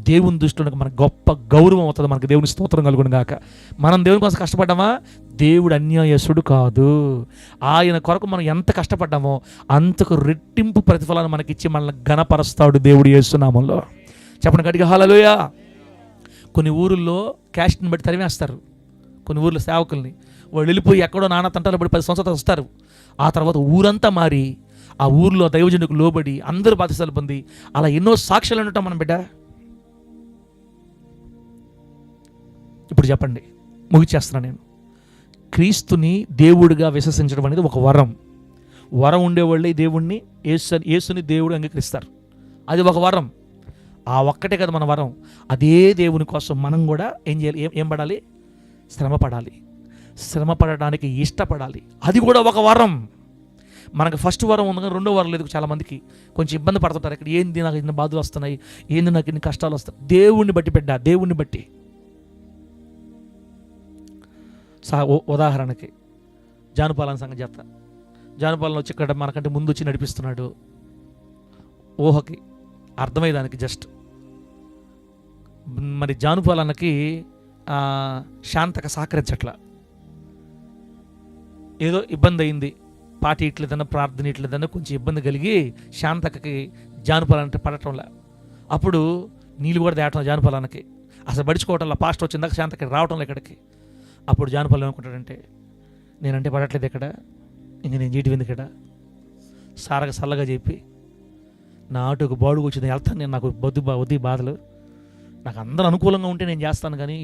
దేవుని దృష్టిలో మనకు గొప్ప గౌరవం అవుతుంది. మనకు దేవుని స్తోత్రం కలుగును గాక. మనం దేవుని కోసం కష్టపడ్డామా, దేవుడు అన్యాయసుడు కాదు. ఆయన కొరకు మనం ఎంత కష్టపడ్డామో అంతకు రెట్టింపు ప్రతిఫలాన్ని మనకిచ్చి మనల్ని ఘనపరుస్తాడు దేవుడు యేసు నామములో. చెప్పండి గట్టిగా హల్లెలూయా. కొన్ని ఊరుల్లో క్యాస్ట్ని బట్టి తరిమేస్తారు. కొన్ని ఊర్లో సేవకుల్ని వాళ్ళు వెళ్ళిపోయి ఎక్కడో నానా తంటాలు పడి 10 సంవత్సరాలు వస్తారు. ఆ తర్వాత ఊరంతా మారి ఆ ఊర్లో దైవజనులకు లోబడి అందరూ బాధ్యతలు పొంది అలా ఎన్నో సాక్ష్యాలు ఉండటం మనం బిడ్డ. ఇప్పుడు చెప్పండి, ముగిచేస్తున్నాను నేను. క్రీస్తుని దేవుడిగా విశ్వసించడం అనేది ఒక వరం ఉండేవాళ్ళే దేవుణ్ణి యేసుని దేవుడు అంగీకరిస్తారు. అది ఒక వరం. ఆ ఒక్కటే కదా మన వరం. అదే దేవుని కోసం మనం కూడా ఏం చేయాలి, ఏం పడాలి, శ్రమ పడడానికి ఇష్టపడాలి. అది కూడా ఒక వరం. మనకు ఫస్ట్ వరం ఉంది కానీ రెండో వరం లేదు. చాలామందికి కొంచెం ఇబ్బంది పడుతుంటారు. ఇక్కడ ఏంది నాకు ఇన్ని బాధలు వస్తున్నాయి, ఏంది నాకు ఇన్ని కష్టాలు వస్తాయి. దేవుణ్ణి బట్టి బిడ్డ, దేవుణ్ణి బట్టి. ఉదాహరణకి జానుపాలన సంగతి చెప్తా. జానుపాలన వచ్చి ఇక్కడ మనకంటే ముందు వచ్చి నడిపిస్తున్నాడు. ఊహకి అర్థమయ్యేదానికి జస్ట్. మరి జానుపాలనకి శాంతక సహకరించట్లా, ఏదో ఇబ్బంది అయింది. పాటి ఇట్లేదన్నా, ప్రార్థన ఇట్లేదన్నా కొంచెం ఇబ్బంది కలిగి శాంతకకి జానుపాలనంటే పడటంలా. అప్పుడు నీళ్ళు కూడా తేటం జానుపాలనకి అసలు పడుచుకోవటంలో. పాస్టర్ వచ్చిందాక శాంతకి రావటంలో ఇక్కడికి. అప్పుడు జానుపాలన ఏమనుకుంటాడంటే, నేనంటే పడట్లేదు ఇక్కడ, ఇంక నేను చేయటం ఎందుకు ఇక్కడ, సారగా చల్లగా చెప్పి నా ఆటోకు బాడుగు వచ్చింది వెళ్తాను నేను, నాకు వద్దు బాధలు, నాకు అందరూ అనుకూలంగా ఉంటే నేను చేస్తాను కానీ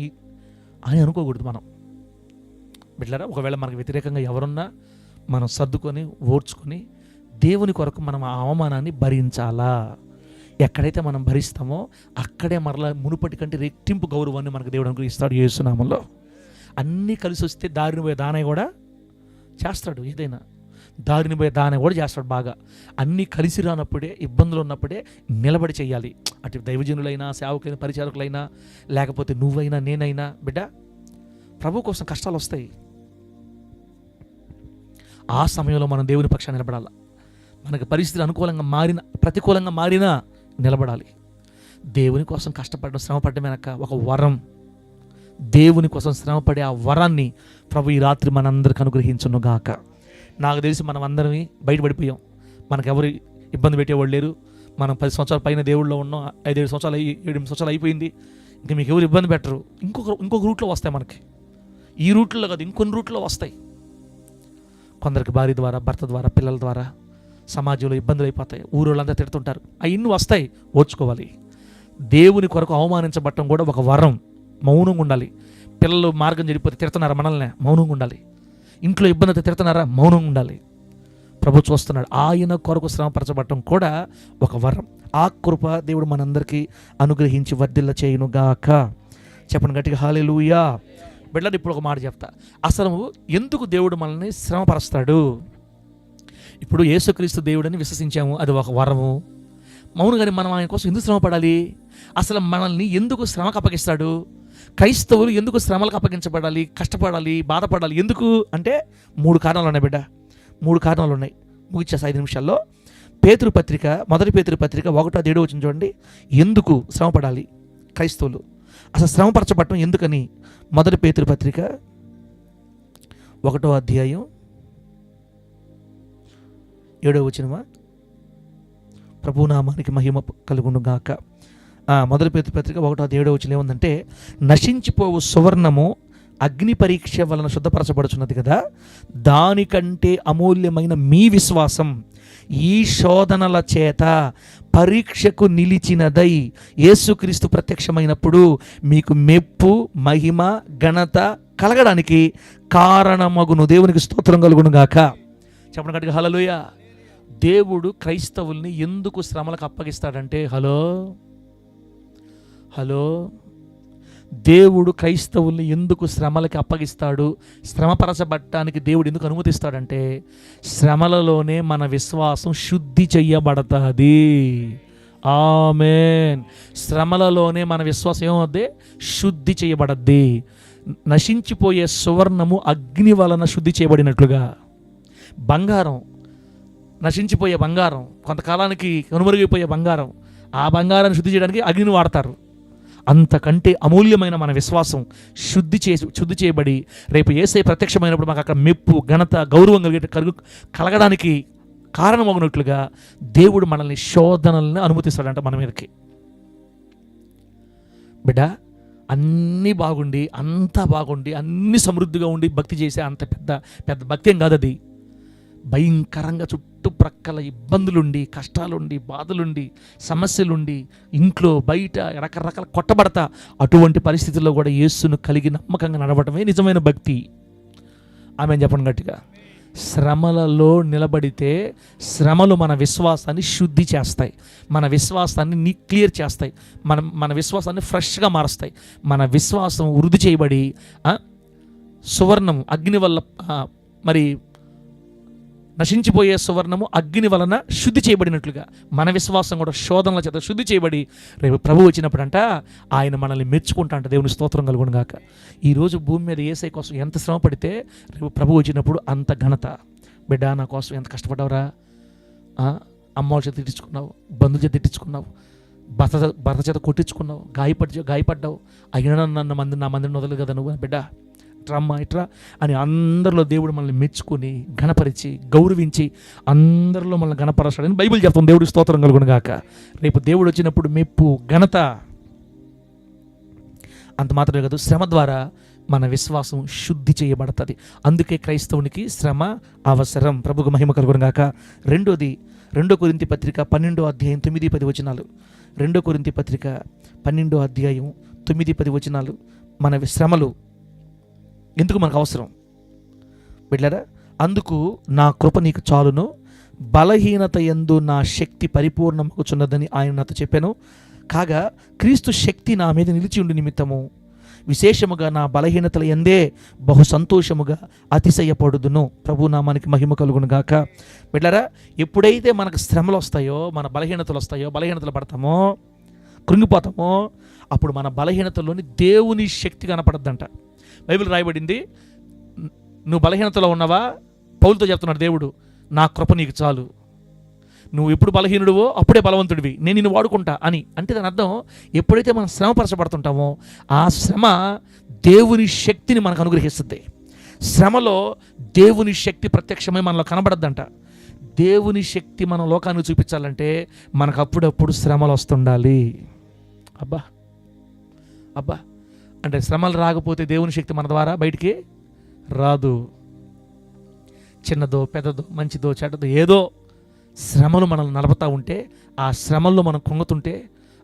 అని అనుకోకూడదు మనం బిడ్డలారా. ఒకవేళ మనకు వ్యతిరేకంగా ఎవరున్నా మనం సర్దుకొని ఓర్చుకొని దేవుని కొరకు మనం ఆ అవమానాన్ని భరించాలా. ఎక్కడైతే మనం భరిస్తామో అక్కడే మరలా మునుపటి కంటే రెట్టింపు గౌరవాన్ని మనకు దేవుడు అనుగ్రహిస్తాడు యేసు నామములో. అన్నీ కలిసి వస్తే దారిని పోయే దానయ్య కూడా చేస్తాడు. ఏదైనా దారిని పోయే దానయ్య కూడా చేస్తాడు బాగా. అన్నీ కలిసి రానప్పుడే, ఇబ్బందులు ఉన్నప్పుడే నిలబడి చేయాలి. అటు దైవజనులైనా, సేవకులైనా, పరిచారకులైనా, లేకపోతే నువ్వైనా నేనైనా బిడ్డ, ప్రభు కోసం కష్టాలు వస్తాయి. ఆ సమయంలో మనం దేవుని పక్షాన్ని నిలబడాలి. మనకు పరిస్థితులు అనుకూలంగా మారిన, ప్రతికూలంగా మారినా నిలబడాలి. దేవుని కోసం కష్టపడడం, శ్రమపడమేనక్క ఒక వరం. దేవుని కోసం శ్రమపడే ఆ వరాన్ని ప్రభు ఈ రాత్రి మనందరికి అనుగ్రహించును గాక. నాకు తెలిసి మనం అందరం బయటపడిపోయాం. మనకెవరు ఇబ్బంది పెట్టేవాళ్ళు లేరు. మనం 10 సంవత్సరాల పైన దేవుళ్ళలో ఉన్నాం. 5-7 సంవత్సరాలు 7 సంవత్సరాలు అయిపోయింది. ఇంక మీకు ఎవరు ఇబ్బంది పెట్టరు. ఇంకొక రూట్లో వస్తాయి మనకి, ఈ రూట్లో కాదు ఇంకొన్ని రూట్లో వస్తాయి. కొందరికి భార్య ద్వారా, భర్త ద్వారా, పిల్లల ద్వారా సమాజంలో ఇబ్బందులు అయిపోతాయి, ఊరోళ్ళంతా తిడుతుంటారు. అవన్నీ వస్తాయి, ఓర్చుకోవాలి. దేవుని కొరకు అవమానించబడటం కూడా ఒక వరం. మౌనంగా ఉండాలి. పిల్లలు మార్గం చెడిపోతే తిడుతున్నారా మనల్ని, మౌనంగా ఉండాలి. ఇంట్లో ఇబ్బంది అయితే తిడుతున్నారా, మౌనంగా ఉండాలి. ప్రభు చూస్తున్నాడు. ఆయన కొరకు శ్రమపరచబడటం కూడా ఒక వరం. ఆ కృప దేవుడు మనందరికీ అనుగ్రహించి వర్ధిల్ల చేయునుగాక. చెప్పండి గట్టిగా హల్లెలూయా. బిడ్డలు, ఇప్పుడు ఒక మాట చెప్తా. అసలు ఎందుకు దేవుడు మనల్ని శ్రమపరుస్తాడు? ఇప్పుడు యేసుక్రీస్తు దేవుడని విశ్వసించాము, అది ఒక వరము. మౌనంగానే మనం ఆయన కోసం ఎందుకు శ్రమపడాలి? అసలు మనల్ని ఎందుకు శ్రమకు అప్పగిస్తాడు? క్రైస్తవులు ఎందుకు శ్రమలకు అప్పగించబడాలి, కష్టపడాలి, బాధపడాలి? ఎందుకు అంటే 3 కారణాలు ఉన్నాయి బిడ్డ, 3 కారణాలు ఉన్నాయి. ముగిచ్చేసి 5 నిమిషాల్లో. పేతురు పత్రిక, మొదటి పేతురు పత్రిక 1:7 వచ్చింది చూడండి. ఎందుకు శ్రమపడాలి క్రైస్తవులు, అసలు శ్రమపరచబడటం ఎందుకని? మొదటి పేతురు పత్రిక 1వ అధ్యాయం 7వ వచనమా? ప్రభునామానికి మహిమ కలుగును గాక. మొదటి పేతురు పత్రిక 1:7 వచనం ఏముందంటే, నశించిపోవు సువర్ణము అగ్ని పరీక్ష వలన శుద్ధపరచబడుచున్నది కదా, దానికంటే అమూల్యమైన మీ విశ్వాసం ఈ శోధనల చేత పరీక్షకు నిలిచినదై యేసుక్రీస్తు ప్రత్యక్షమైనప్పుడు మీకు మెప్పు, మహిమ, ఘనత కలగడానికి కారణమగును. దేవునికి స్తోత్రం కలుగును గాక. చెప్పండి గట్టిగా హల్లెలూయా. దేవుడు క్రైస్తవుల్ని ఎందుకు శ్రమలకు అప్పగిస్తాడంటే, హలో దేవుడు క్రైస్తవుల్ని ఎందుకు శ్రమలకి అప్పగిస్తాడు, శ్రమపరచబడటానికి దేవుడు ఎందుకు అనుమతిస్తాడంటే, శ్రమలలోనే మన విశ్వాసం శుద్ధి చెయ్యబడతాది. ఆమేన్. శ్రమలలోనే మన విశ్వాసం ఏమవుద్ది? శుద్ధి చేయబడద్ది. నశించిపోయే సువర్ణము అగ్ని వలన శుద్ధి చేయబడినట్లుగా, బంగారం, నశించిపోయే బంగారం, కొంతకాలానికి కనుమరుగైపోయే బంగారం, ఆ బంగారాన్ని శుద్ధి చేయడానికి అగ్నిని వాడతారు. అంతకంటే అమూల్యమైన మన విశ్వాసం శుద్ధి చేయబడి రేపు యేసయ్య ప్రత్యక్షమైనప్పుడు మాకు అక్కడ మెప్పు, ఘనత, గౌరవం కలగడానికి కారణమగునట్లుగా దేవుడు మనల్ని శోధనల్ని అనుమతిస్తాడంట మన మీదకి. బిడ్డ, అన్నీ బాగుండి, అంతా బాగుండి, అన్ని సమృద్ధిగా ఉండి భక్తి చేసే అంత పెద్ద భక్తి ఏం కాదు అది. భయంకరంగా చుట్టుప్రక్కల ఇబ్బందులుండి, కష్టాలుండి, బాధలుండి, సమస్యలుండి, ఇంట్లో బయట రకరకాల కొట్టబడతా, అటువంటి పరిస్థితుల్లో కూడా యేసును కలిగి నమ్మకంగా నడవటమే నిజమైన భక్తి. ఆమె చెప్పండి గట్టిగా. శ్రమలలో నిలబడితే శ్రమలు మన విశ్వాసాన్ని శుద్ధి చేస్తాయి, మన విశ్వాసాన్ని క్లియర్ చేస్తాయి, మన విశ్వాసాన్ని ఫ్రెష్గా మారుస్తాయి. మన విశ్వాసం వృద్ధి చేయబడి సువర్ణం అగ్ని వల్ల మరి నశించిపోయే సువర్ణము అగ్ని వలన శుద్ధి చేయబడినట్లుగా మన విశ్వాసం కూడా శోధనల చేత శుద్ధి చేయబడి రేపు ప్రభు వచ్చినప్పుడంట ఆయన మనల్ని మెచ్చుకుంటాంట. దేవుని స్తోత్రం కలుగును గాక. ఈరోజు భూమి మీద యేసయ్య కోసం ఎంత శ్రమ పడితే రేపు ప్రభు వచ్చినప్పుడు అంత ఘనత. బిడ్డ, నా కోసం ఎంత కష్టపడ్డావురా, అమ్మ చేత తిట్టించుకున్నావు, బంధువుల చేత తిట్టించుకున్నావు, భర్త చేత కొట్టించుకున్నావు, గాయపడ్డావు, అయినా నా మందిని వదలదు కదా నువ్వు. బిడ్డ రమ్మా ఇట్రా అని అందరిలో దేవుడు మనల్ని మెచ్చుకొని ఘనపరిచి గౌరవించి అందరిలో మనల్ని ఘనపరచాడని బైబిల్ చెప్తాం. దేవుడి స్తోత్రం కలుగును గాక. రేపు దేవుడు వచ్చినప్పుడు మెప్పు, ఘనత. అంత మాత్రమే కాదు, శ్రమ ద్వారా మన విశ్వాసం శుద్ధి చేయబడుతుంది. అందుకే క్రైస్తవునికి శ్రమ అవసరం. ప్రభుకు మహిమ కలుగును గాక. రెండోది, 2 కొరింథీ పత్రిక 12వ అధ్యాయం 9-10 వచనాలు. 2 కొరింథీ పత్రిక 12వ అధ్యాయం 9-10 వచనాలు. మన శ్రమలు ఎందుకు మనకు అవసరం బిడ్డలారా? అందుకు నా కృప నీకు చాలును, బలహీనత యందు నా శక్తి పరిపూర్ణమగుచున్నదని ఆయన నాతో చెప్పాను. కాగా క్రీస్తు శక్తి నా మీద నిలిచి ఉండి నిమిత్తము విశేషముగా నా బలహీనతల యందే బహు సంతోషముగా అతిశయపడుదును. ప్రభు నామానికి మహిమ కలుగును గాక. బిడ్డలారా, ఎప్పుడైతే మనకు శ్రమలు వస్తాయో, మన బలహీనతలు వస్తాయో, బలహీనతలు పడతామో, కృంగిపోతామో, అప్పుడు మన బలహీనతల్లోని దేవుని శక్తి కనపడద్దంట. బైబిల్ రాయబడింది, నువ్వు బలహీనతలో ఉన్నావా? పౌలుతో చెప్తున్నాడు దేవుడు, నా కృప నీకు చాలు. నువ్వు ఎప్పుడు బలహీనుడువో అప్పుడే బలవంతుడివి, నేను నిన్ను వాడుకుంటా అని. అంటే దాని అర్థం, ఎప్పుడైతే మనం శ్రమపరచబడుతుంటామో ఆ శ్రమ దేవుని శక్తిని మనకు అనుగ్రహిస్తుంది. శ్రమలో దేవుని శక్తి ప్రత్యక్షమై మనలో కనబడద్దంట. దేవుని శక్తి మన లోకానికి చూపించాలంటే మనకు అప్పుడప్పుడు శ్రమలు వస్తుండాలి. అబ్బా అబ్బా, అంటే శ్రమలు రాకపోతే దేవుని శక్తి మన ద్వారా బయటికి రాదు. చిన్నదో పెద్దదో మంచిదో చెడ్డదో ఏదో శ్రమలు మనల్ని నలుపుతూ ఉంటే, ఆ శ్రమల్లో మనం కుంగుతుంటే,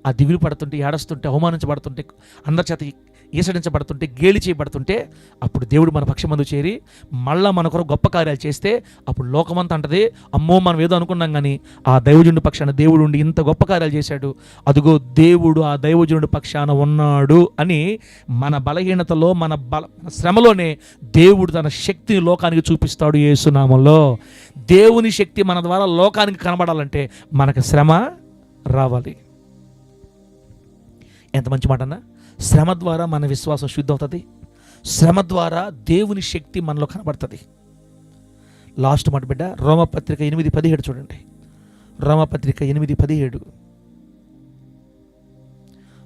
ఆ దిగులు పడుతుంటే, ఏడుస్తుంటే, అవమానించబడుతుంటే, అందరి చేత ఈసడించబడుతుంటే, గేలి చేయబడుతుంటే, అప్పుడు దేవుడు మన పక్షమందు చేరి మళ్ళా మన కొరకు గొప్ప కార్యాలు చేస్తే, అప్పుడు లోకమంతా అంటది, అమ్మో మనం ఏదో అనుకున్నాం కానీ ఆ దైవజనుడి పక్షాన దేవుడు ఉండి ఇంత గొప్ప కార్యాలు చేశాడు, అదిగో దేవుడు ఆ దైవజనుడి పక్షాన ఉన్నాడు అని మన బలహీనతలో మన శ్రమలోనే దేవుడు తన శక్తిని లోకానికి చూపిస్తాడు. యేసు నామములో దేవుని శక్తి మన ద్వారా లోకానికి కనబడాలంటే మనకు శ్రమ రావాలి. ఎంత మంచి మాట అన్నా. శ్రమ ద్వారా మన విశ్వాసం శుద్ధి అవుతుంది. శ్రమ ద్వారా దేవుని శక్తి మనలో కనబడుతుంది. లాస్ట్ మాట బిడ్డ, రోమపత్రిక 8:17 చూడండి. రోమపత్రిక 8:17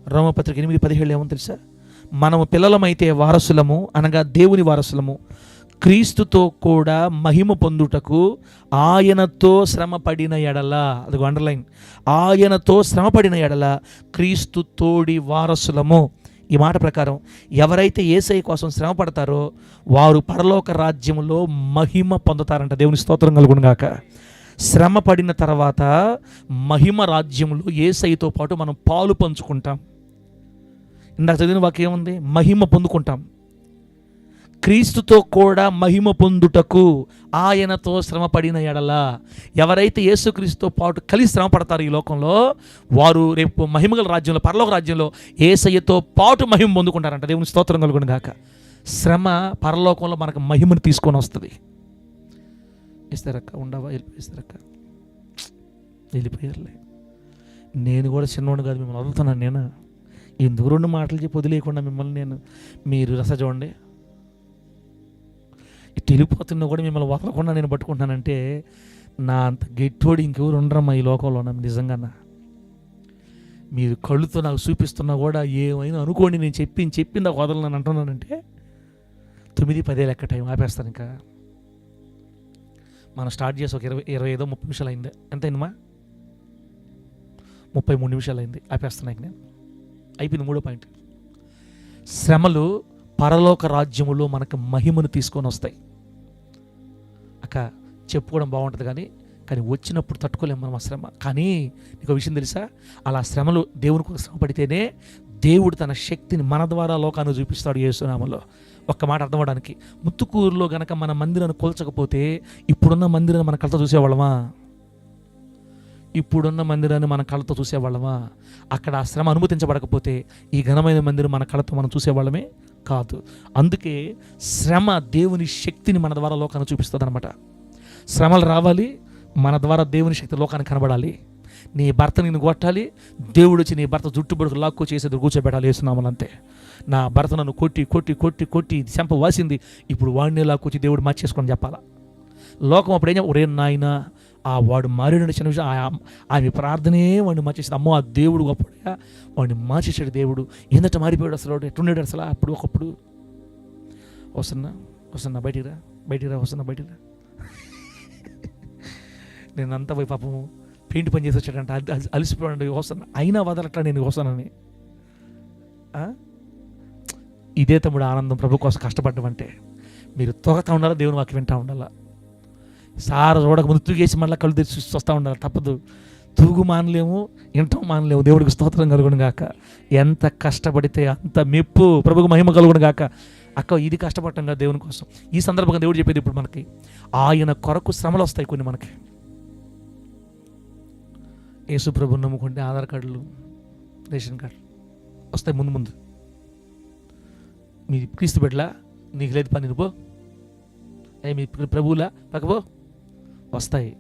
రోమపత్రిక 8:17 ఏమో తెలుసా? మనము పిల్లలమైతే వారసులము, అనగా దేవుని వారసులము, క్రీస్తుతో కూడా మహిమ పొందుటకు ఆయనతో శ్రమపడిన ఎడల, అది అండర్లైన్, ఆయనతో శ్రమపడిన ఎడల క్రీస్తు తోడి వారసులము. ఈ మాట ప్రకారం ఎవరైతే యేసయ్య కోసం శ్రమ పడతారో వారు పరలోక రాజ్యములో మహిమ పొందుతారంట. దేవుని స్తోత్రం కలుగును గాక. శ్రమ పడిన తర్వాత మహిమ రాజ్యములో యేసయ్యతో పాటు మనం పాలు పంచుకుంటాం. ఇందాక చదివిన వాక్యం ఏముంది? మహిమ పొందుకుంటాం. క్రీస్తుతో కూడా మహిమ పొందుటకు ఆయనతో శ్రమ పడిన ఎడల, ఎవరైతే యేసుక్రీస్తుతో పాటు కలిసి శ్రమ పడతారు ఈ లోకంలో, వారు రేపు మహిమగల రాజ్యంలో, పరలోక రాజ్యంలో యేసయ్యతో పాటు మహిమ పొందుకుంటారంట. దేవుని స్తోత్రం కలుగును గాక. శ్రమ పరలోకంలో మనకు మహిమను తీసుకొని వస్తుంది. ఇస్తారక్క ఉండవా? వెళ్ళిపోయిస్తారక్క, వెళ్ళిపోయారులే. నేను కూడా చిన్నవాడు కాదు, మిమ్మల్ని వదులుతున్నాను. నేను ఎందుకు 2 మాటలు చెప్పి వదిలేయకుండా మిమ్మల్ని మీరు రస చూడండి, ఇటు వెళ్ళిపోతున్నా కూడా మిమ్మల్ని వదలకుండా నేను పట్టుకుంటున్నానంటే నా అంత గెట్టోడు ఇంకెవరు ఉండరమ్మా ఈ లోకంలో. నిజంగా మీరు కళ్ళుతో నాకు చూపిస్తున్నా కూడా ఏమైనా అనుకోండి, నేను చెప్పింది నాకు వదలను అంటున్నానంటే 9-10 లెక్క టైం ఆపేస్తాను. ఇంకా మనం స్టార్ట్ చేసి ఒక 25-30 నిమిషాలు అయింది. ఎంత అయిందమ్మా? 33 నిమిషాలు అయింది. ఆపేస్తున్నాను నేను. అయిపోయింది 3వ పాయింట్. శ్రమలు పరలోక రాజ్యములో మనకు మహిమను తీసుకొని వస్తాయి. అక్క చెప్పుకోవడం బాగుంటుంది కానీ వచ్చినప్పుడు తట్టుకోలేము మనం ఆ శ్రమ. కానీ నీకు విషయం తెలుసా? అలా శ్రమలు దేవునికి శ్రమ పడితేనే దేవుడు తన శక్తిని మన ద్వారా లోకాన్ని చూపిస్తాడు. యేసు నామములో ఒక్క మాట అర్థం అవడానికి, ముత్తుకూరులో గనక మన మందిరాన్ని కొల్చకపోతే ఇప్పుడున్న మందిరాన్ని మన కళ్ళతో చూసేవాళ్ళమా? ఇప్పుడున్న మందిరాన్ని మన కళ్ళతో చూసేవాళ్ళమా? అక్కడ ఆ శ్రమ అనుమతించబడకపోతే ఈ ఘనమైన మందిరం మన కళ్ళతో మనం చూసేవాళ్ళమే కాదు. అందుకే శ్రమ దేవుని శక్తిని మన ద్వారా లోకాన్ని చూపిస్తుంది అనమాట. శ్రమలు రావాలి, మన ద్వారా దేవుని శక్తి లోకానికి కనబడాలి. నీ భర్త నిన్ను కొట్టాలి, దేవుడు వచ్చి నీ భర్త జుట్టు బడుకు లాక్కు చేసేది కూర్చోబెట్టాలి. వేస్తున్నామని అంతే. నా భర్త నన్ను కొట్టి కొట్టి కొట్టి కొట్టి చెంప వాసింది, ఇప్పుడు వాడిని లాక్కొచ్చి దేవుడు మార్చేసుకొని చెప్పాలా? లోకం అప్పుడు ఏం, ఒరే నాయన ఆ వాడు మారేడు చిన్న విషయం, ఆమె ప్రార్థనే వాడిని మార్చేసింది. అమ్మో ఆ దేవుడు గొప్పగా వాడిని మార్చేసాడు దేవుడు. ఏంటంటే మారిపోయాడు అసలు, ఎట్టుండేడు అసలు అప్పుడు. ఒకప్పుడు వస్తున్నా బయటికి రా బయటికి రా నేను అంతా పోయి పాపం పెయింట్ పని చేసి వచ్చాడంట, అలసిపోయాడు. వస్తున్నా అయినా వదలట్లా నేను వస్తానని. ఇదే తమ్ముడు ఆనందం. ప్రభు కోసం కష్టపడ్డం అంటే మీరు తొగతా ఉండాలా, దేవుని వాక్యం వింటూ ఉండాలా. సారా చూడక ముందు తూగేసి మళ్ళీ కళ్ళు తెరిచి వస్తూ ఉండాలి. తప్పదు. తూగు మానలేము, వింటాం మానలేము. దేవుడికి స్తోత్రం కలుగును గాక. ఎంత కష్టపడితే అంత మెప్పు, ప్రభుకు మహిమ కలుగును గాక. అక్క ఇది కష్టపడటం కదా దేవుని కోసం. ఈ సందర్భంగా దేవుడు చెప్పేది ఇప్పుడు మనకి, ఆయన కొరకు శ్రమలు వస్తాయి కొన్ని మనకి. యేసు ప్రభుని నమ్ముకుంటే ఆధార్ కార్డులు, రేషన్ కార్డులు వస్తాయి ముందు. మీ క్రీస్తు బిడ్డలా, నీకు లేదు పని పో, మీ ప్రభువులా పక్కపో, వస్తాయి.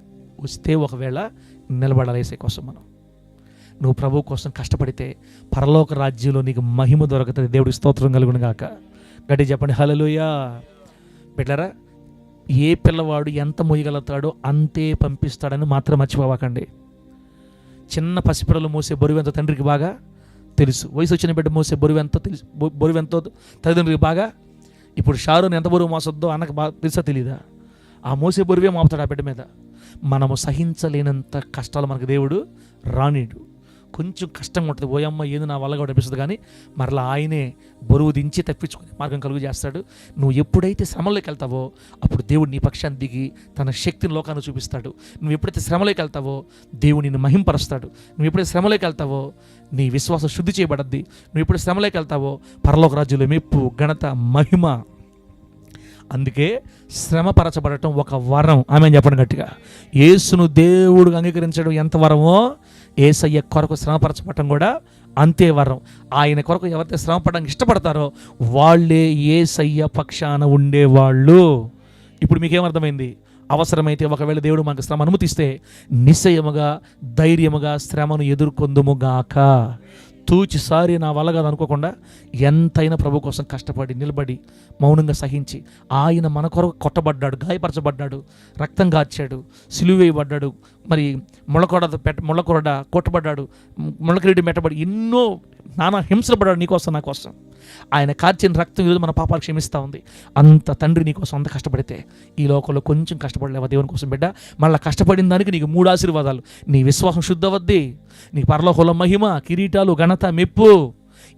వస్తే ఒకవేళ నిలబడాలి యేసయ్య కోసం. నువ్వు ప్రభు కోసం కష్టపడితే పరలోక రాజ్యంలో నీకు మహిమ దొరుకుతుంది. దేవుడికి స్తోత్రం కలుగును గాక. గట్టి చెప్పండి హల్లెలూయా. బిడ్డలారా, ఏ పిల్లవాడు ఎంత మోయగలుగుతాడో అంతే పంపిస్తాడని మాత్రం మర్చిపోవాకండి. చిన్న పసిపిల్లలు మోసే బరువు ఎంతో తండ్రికి బాగా తెలుసు. వయసు వచ్చిన బిడ్డ మోసే బరువు ఎంతో తల్లిదండ్రులకి బాగా. ఇప్పుడు షారుని ఎంత బరువు మోసొద్దో అన్నకు బాగా తెలుసా తెలీదా? ఆ మోసే బరువే మోపుతాడు ఆ బిడ్డ మీద. మనము సహించలేనంత కష్టాలు మనకు దేవుడు రానీడు. కొంచెం కష్టంగా ఉంటుంది. ఓయమ్మ ఏది నా వల్ల కూడా అనిపిస్తుంది, కానీ మరలా ఆయనే బరువు దించి తప్పించుకుని మార్గం కలుగు చేస్తాడు. నువ్వు ఎప్పుడైతే శ్రమలోకి వెళ్తావో అప్పుడు దేవుడు నీ పక్షాన్ని దిగి తన శక్తిని లోకాన్ని చూపిస్తాడు. నువ్వు ఎప్పుడైతే శ్రమలోకి వెళ్తావో దేవుడు నిన్ను మహింపరుస్తాడు. నువ్వు ఎప్పుడైతే శ్రమలోకి వెళ్తావో నీ విశ్వాసం శుద్ధి చేయబడద్ది. నువ్వు ఎప్పుడు శ్రమలోకి వెళ్తావో పరలోక రాజ్యంలో మెప్పు, ఘనత, మహిమ. అందుకే శ్రమపరచబడటం ఒక వరం. ఆమె చెప్పండి గట్టిగా. యేసును దేవుడు అంగీకరించడం ఎంత వరమో యేసయ్య కొరకు శ్రమపరచబడటం కూడా అంతే వరం. ఆయన కొరకు ఎవరైతే శ్రమపడడానికి ఇష్టపడతారో వాళ్ళే యేసయ్య పక్షాన ఉండేవాళ్ళు. ఇప్పుడు మీకేమర్థమైంది? అవసరమైతే ఒకవేళ దేవుడు మనకు శ్రమ అనుమతిస్తే నిశ్చయముగా ధైర్యముగా శ్రమను ఎదుర్కొందుముగాక. తూచిసారి నా వల్ల కాదు అనుకోకుండా ఎంతైనా ప్రభు కోసం కష్టపడి నిలబడి మౌనంగా సహించి, ఆయన మన కొరకు కొట్టబడ్డాడు, గాయపరచబడ్డాడు, రక్తం గార్చాడు, సిలువ వేయబడ్డాడు, మరి ముళ్ళకొరడ కొట్టబడ్డాడు, ముళ్ళకిరీటి మెట్టబడి ఎన్నో నానా హింసలు పడ్డాడు నీకోసం నా కోసం. ఆయన కార్చిన రక్తం ఈరోజు మన పాపాలు క్షమిస్తూ ఉంది. అంత తండ్రి నీకోసం అంత కష్టపడితే ఈ లోకంలో కొంచెం కష్టపడలేవా దేవుని కోసం బిడ్డ? మళ్ళీ కష్టపడిన దానికి నీకు 3 ఆశీర్వాదాలు. నీ విశ్వాసం శుద్ధవద్ది, నీ పరలోకంలో మహిమ, కిరీటాలు, ఘనత, మెప్పు.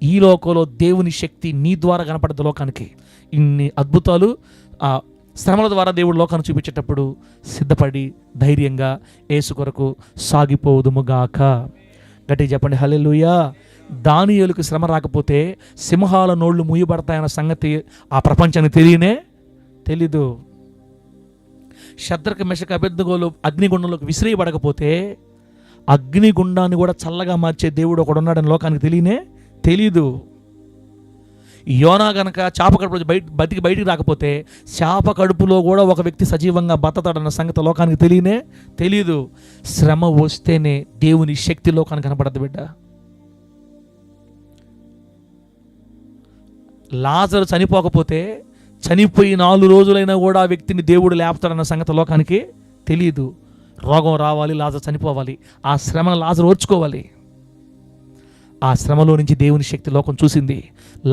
ఈ లోకంలో దేవుని శక్తి నీ ద్వారా కనపడదు లోకానికి. ఇన్ని అద్భుతాలు శ్రమల ద్వారా దేవుడు లోకాన్ని చూపించేటప్పుడు సిద్ధపడి ధైర్యంగా యేసు కొరకు సాగిపోదుముగాక. గట్టిగా చెప్పండి హల్లెలూయా. దానియేలుకు శ్రమ రాకపోతే సింహాల నోళ్లు మూయబడతాయన్న సంగతి ఆ ప్రపంచానికి తెలీదు. శద్రక, మెషక, అబేద్నెగోలు అగ్నిగుండంలోకి విసిరేయబడకపోతే అగ్నిగుండాన్ని కూడా చల్లగా మార్చే దేవుడు ఒకడున్నాడని లోకానికి తెలీదు. యోనా గనక చేప కడుపులో బతికి రాకపోతే చేప కడుపులో కూడా ఒక వ్యక్తి సజీవంగా బతతాడన్న సంగతి లోకానికి తెలీదు. శ్రమ వస్తేనే దేవుని శక్తి లోకానికి కనపడద్దు బిడ్డ. లాజరు చనిపోకపోతే చనిపోయి 4 రోజులైనా కూడా ఆ వ్యక్తిని దేవుడు లేపుతాడన్న సంగతి లోకానికి తెలీదు. రోగం రావాలి, లాజరు చనిపోవాలి, ఆ శ్రమను లాజరు ఓర్చుకోవాలి. ఆ శ్రమలో నుంచి దేవుని శక్తి లోకం చూసింది.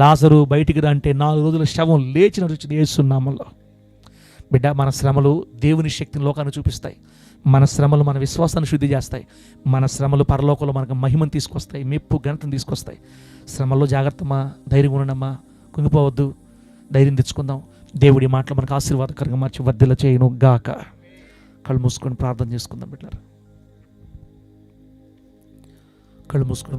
లాజరు బయటికి రా అంటే 4 రోజుల శవం లేచిన రుచి యేసు నామములో. బిడ్డ, మన శ్రమలు దేవుని శక్తిని లోకాన్ని చూపిస్తాయి. మన శ్రమలు మన విశ్వాసాన్ని శుద్ధి చేస్తాయి. మన శ్రమలు పరలోకంలో మనకు మహిమను తీసుకొస్తాయి, మెప్పు, ఘనతను తీసుకొస్తాయి. శ్రమల్లో జాగ్రత్తమా, ధైర్యం ఉండనమ్మా, కుంగిపోవద్దు, ధైర్యం తెచ్చుకుందాం. దేవుడి మాటలు మనకు ఆశీర్వాదకరంగా మార్చి వర్ధిల్ల చేయను గాక. కళ్ళు మూసుకొని ప్రార్థన చేసుకుందాం బిడ్డలారా. కళ్ళు మూసుకొని